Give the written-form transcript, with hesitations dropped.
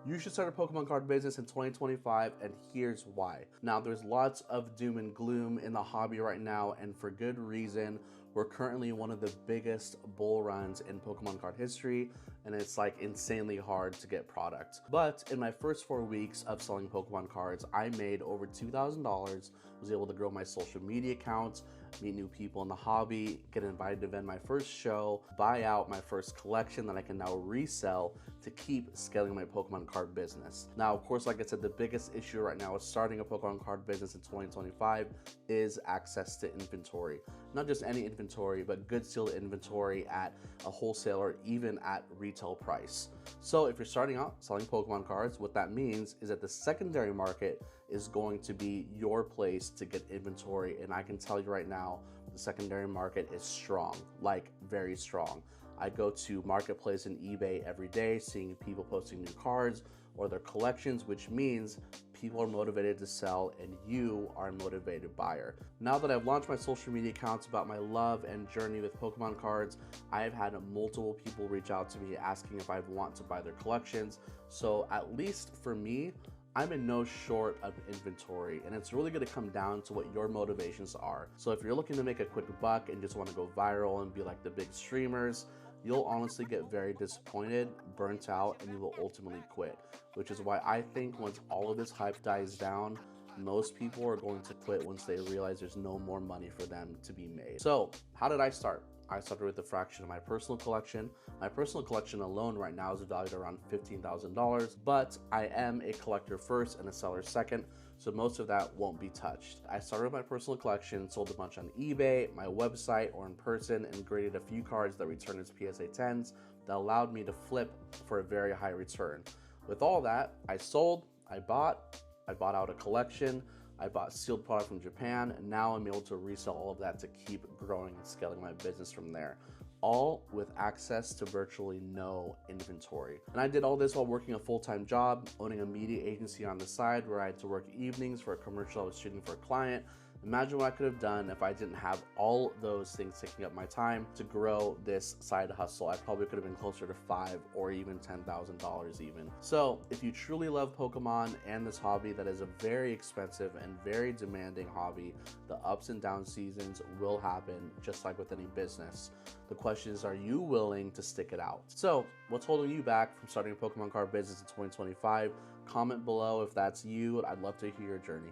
You should start a Pokemon card business in 2025, and here's why. Now, there's lots of doom and gloom in the hobby right now, and for good reason. We're currently one of the biggest bull runs in Pokemon card history, and it's like insanely hard to get product. But in my first 4 weeks of selling Pokemon cards, I made over $2,000, was able to grow my social media accounts, meet new people in the hobby, get invited to event my first show, buy out my first collection that I can now resell to keep scaling my Pokemon card business. Now, of course, like I said, the biggest issue right now with starting a Pokemon card business in 2025 is access to inventory. Not just any inventory, but good sealed inventory at a wholesaler, even at retail price. So if you're starting out selling Pokemon cards, what that means is that the secondary market is going to be your place to get inventory. And I can tell you right now, the secondary market is strong, like very strong. I go to Marketplace and eBay every day, seeing people posting new cards or their collections, which means people are motivated to sell and you are a motivated buyer. Now that I've launched my social media accounts about my love and journey with Pokemon cards, I've had multiple people reach out to me asking if I want to buy their collections. So at least for me, I'm in no short of inventory, and it's really going to come down to what your motivations are. So if you're looking to make a quick buck and just want to go viral and be like the big streamers, you'll honestly get very disappointed, burnt out, and you will ultimately quit, which is why I think once all of this hype dies down, most people are going to quit once they realize there's no more money for them to be made. So how did I start? I started with a fraction of my personal collection. My personal collection alone right now is valued around $15,000, but I am a collector first and a seller second, so most of that won't be touched. I started with my personal collection, sold a bunch on eBay, my website, or in person, and graded a few cards that returned as PSA 10s that allowed me to flip for a very high return. With all that, I sold, I bought out a collection, I bought sealed product from Japan, and now I'm able to resell all of that to keep growing and scaling my business from there, all with access to virtually no inventory. And I did all this while working a full-time job, owning a media agency on the side where I had to work evenings for a commercial I was shooting for a client. Imagine what I could have done if I didn't have all those things taking up my time to grow this side hustle. I probably could have been closer to $5,000 or even $10,000 even. So if you truly love Pokemon and this hobby that is a very expensive and very demanding hobby, the ups and down seasons will happen just like with any business. The question is, are you willing to stick it out? So what's holding you back from starting a Pokemon card business in 2025? Comment below if that's you. I'd love to hear your journey.